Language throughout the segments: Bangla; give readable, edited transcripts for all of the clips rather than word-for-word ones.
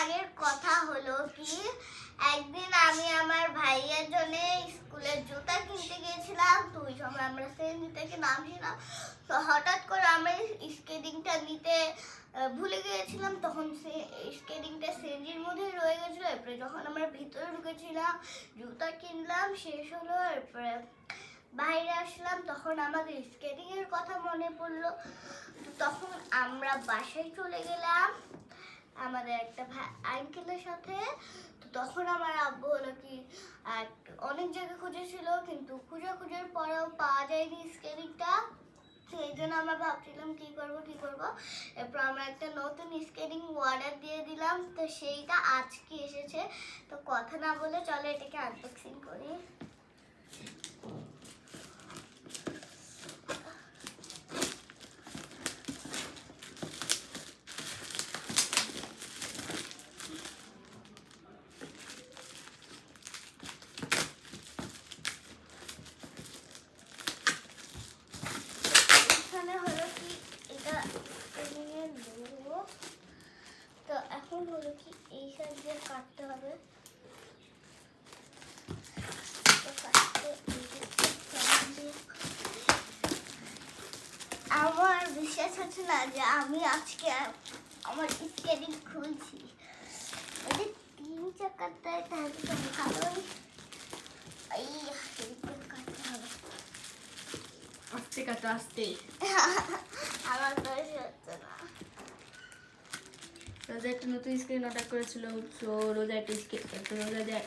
আগের কথা হলো কি, একদিন আমি আমার ভাইয়ের জন্য স্কুলের জুতা কিনতে গিয়েছিলাম। তো ওই সময় আমরা সেঞ্জি থেকে নামছিলাম, তো হঠাৎ করে আমরা স্কেটিংটা নিতে ভুলে গিয়েছিলাম। তখন সে স্কেটিংটা সেঞ্জির মধ্যে রয়ে গেছিলো। এরপরে যখন আমরা ভিতরে ঢুকেছিলাম, জুতা কিনলাম, শেষ হলো, এরপরে বাইরে আসলাম, তখন আমাদের স্কেটিং এর কথা মনে পড়লো। তো তখন আমরা বাসায় চলে গেলাম আমাদের একটা আঙ্কেলের সাথে। তো তখন আমার আব্বু হলো কি অনেক জায়গায় খুঁজেছিল, কিন্তু খুঁজার পরেও পাওয়া যায়নি স্কেটিংটা। সেই জন্য আমরা ভাবছিলাম কি করব। এরপর আমরা একটা নতুন স্কেটিং অর্ডার দিয়ে দিলাম, তো সেইটা আজকে এসেছে। তো কথা না বলে চলো এটাকে আনবক্সিং করি। তো এখন হলো কি এই সাইড দিয়ে কাটতে হবে। আমার বিশ্বাস হচ্ছে না যে আমি আজকে আমার স্কেটিং খুলছি। যদি 3 চাকাটায় তাহলে তো ভালোই। কাটতে হবে আস্তে কাটো, আস্তে। আমার দোষ হচ্ছে না। রোজা একটা নতুন স্ক্রিন অর্ডার করেছিল। তো রোজা একটা রোজা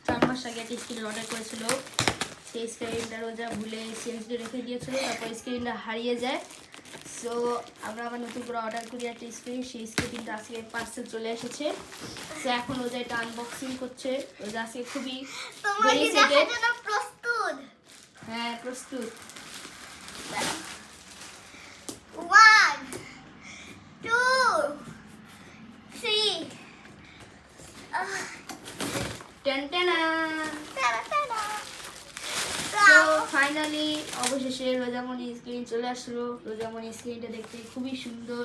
4 মাস আগে একটা স্ক্রিন অর্ডার করেছিল। সেই স্ক্রিনটা রোজা ভুলে সেন্সে রেখে দিয়েছিল, তারপর স্ক্রিনটা হারিয়ে যায়। সো আমরা আবার নতুন করে অর্ডার করি একটা স্ক্রিন। সেই স্ক্রিনটা আজকে পার্সেল চলে এসেছে। সো এখন রোজা এটা আনবক্সিং করছে। রোজা আজকে খুবই প্রস্তুত। হ্যাঁ, প্রস্তুত। 1 2 3 ফাইনালি অবশেষে রোজামণি স্ক্রিন চলে আসলো। রোজামণি স্ক্রিনটা দেখতে খুবই সুন্দর।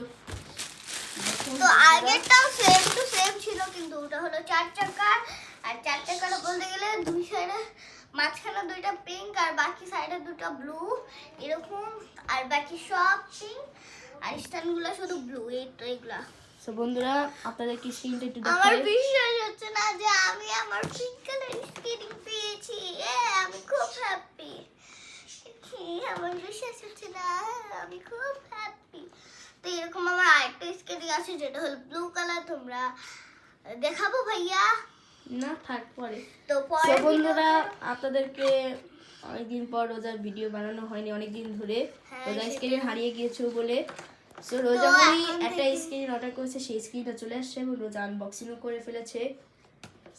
তো আগেরটাও সেম টু সেম ছিল, কিন্তু ওটা হলো 4 চাকার। আর 4 চাকাটা বলতে গেলে দুই সাইডে মাঝখানে দুইটা পিঙ্ক আর বাকি সাইডে দুটো ব্লু এরকম, আর বাকি সব পিঙ্ক, আর স্ট্যান্ডগুলো শুধু ব্লু। এই তো এগুলা। সো বন্ধুরা, আপনাদের কি স্ক্রিনটা একটু আমার দেখাই। বিশ্বাস হচ্ছে না যে আমি আমার পিঙ্ক কালার স্কেটিং পেয়েছি। আমি খুব হ্যাপি। আমার বিশ্বাস হচ্ছে না, আমি খুব হ্যাপি। তো এরকম আমার আরেকটা স্কেটিং আছে যেটা হলো ব্লু কালার। তোমরা দেখাবো ভাইয়া? না, থাক পরে। তো সো বন্ধুরা, আপনাদেরকে অনেকদিন পর রোজার ভিডিও বানানো হয়নি অনেকদিন ধরে। রোজা স্ক্রিন হারিয়ে গিয়েছে বলে। সো রোজামণি একটা স্ক্রিন অর্ডার করেছে, সেই স্ক্রিনটা চলে আসছে এবং রোজা আনবক্সিংও করে ফেলেছে।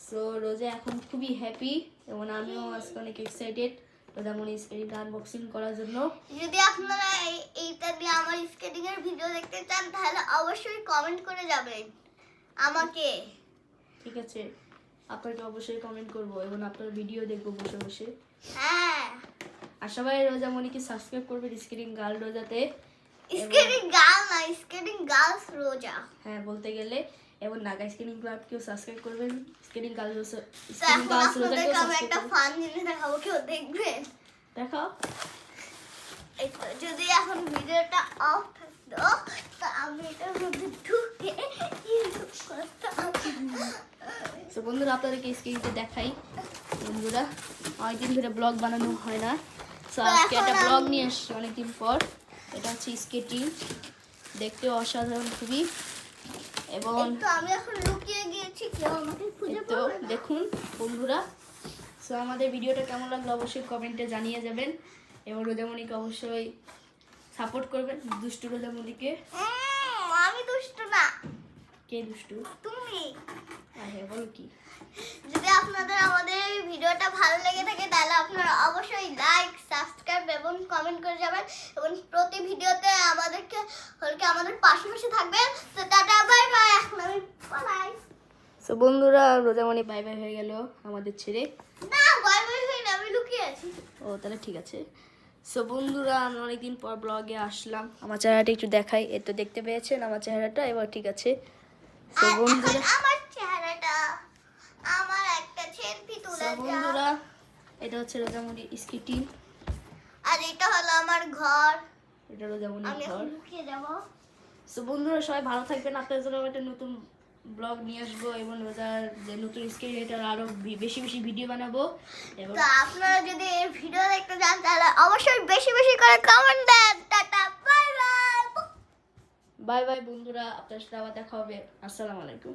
সো রোজা এখন খুবই হ্যাপি এবং আমিও আজকে অনেক এক্সাইটেড রোজামণি স্ক্রিনটা আনবক্সিং করার জন্য। যদি আপনারা এইটা দিয়ে আমার স্কেটিং এর ভিডিও দেখতে চান তাহলে অবশ্যই কমেন্ট করে যাবেন আমাকে। ঠিক আছে, আপনাকে অবশ্যই কমেন্ট করব এবং আপনার ভিডিও দেখবো বসে বসে। হ্যাঁ, আর সবাই রোজামণিকে সাবস্ক্রাইব করবেন স্কেটিং গার্ল রোজাতে। স্কেটিং গার্ল না, স্কেটিং গার্লস রোজা। হ্যাঁ, বলতে গেলে। এবং নাগা স্কেটিং ক্লাবকেও সাবস্ক্রাইব করবেন। স্কেটিং গার্লস রোজাকেও আমি একটা ফান জিনিস দেখাবো, কেউ দেখবেন? দেখাও। এই তো, যদি এখন ভিডিওটা অফ থাকতো তো আমি এটার মধ্যে ঢুকে করতাম। তো বন্ধুরা, আপনাদেরকে স্ক্রিনটা দেখাই। বন্ধুরা, অনেকদিন ধরে ব্লগ বানানো হয় না। তো আজকে একটা ব্লগ নিয়ে আসছি অনেকদিন পর। এটা হচ্ছে স্কেটিং, দেখতে অসাধারণ খুবই। এবং আমি এখন লুকিয়ে গিয়েছি, কেউ আমাকে খুঁজে তো পাবে না। দেখুন বন্ধুরা, সো আমাদের ভিডিওটা কেমন লাগলো অবশ্যই কমেন্টে জানিয়ে যাবেন এবং রোজামণিকে অবশ্যই সাপোর্ট করবেন। দুষ্টু রোজামণিকে। আমি দুষ্ট না। কে দুষ্টু? তুমি। হ্যাঁ, বলো কি? যদি আপনাদের আমাদের এই ভিডিওটা ভালো লেগে থাকে তাহলে আপনারা অবশ্যই লাইক, সাবস্ক্রাইব এবং কমেন্ট করে যাবেন এবং প্রতি ভিডিওতে আমাদের পাশাপাশি থাকবেন। তো টাটা, বাই বাই। এখন আমি বাই। সো বন্ধুরা, রোজামণি বাই বাই হয়ে গেল আমাদের ছেড়ে। না, বাই বাই হয়নি, আমি লুকিয়ে আছি। ও, তাহলে ঠিক আছে। সো বন্ধুরা, আমি অনেকদিন পর ব্লগে আসলাম। আমার চেহারাটা একটু দেখাই। এই তো দেখতে পেয়েছেন আমার চেহারাটা, এবার ঠিক আছে। So, আর এখন বন্ধুরা আমার চেহারাটা আমার একটা সেলফি So, তুলে দাও। বন্ধুরা এটা হচ্ছে রোজামণির স্কিটি, আর এটা হলো আমার ঘর, এটা রোজামণির আমি ঘর। এখন লুকিয়ে যাবো। সো বন্ধুরা সবাই ভালো থাকবেন, আপনাদের জন্য একটা নতুন ব্লগ নিয়ে আসবো এবং রোজার যে নতুন স্কিন এটার আরো বেশি বেশি ভিডিও বানাবো এবং তো আপনারা যদি এই ভিডিও দেখতে চান তাহলে অবশ্যই বেশি বেশি করে কমেন্ট দেন। Tata, bye bye. Bye bye বন্ধুরা, আপনার সাথে আবার দেখা হবে। আসসালামু আলাইকুম।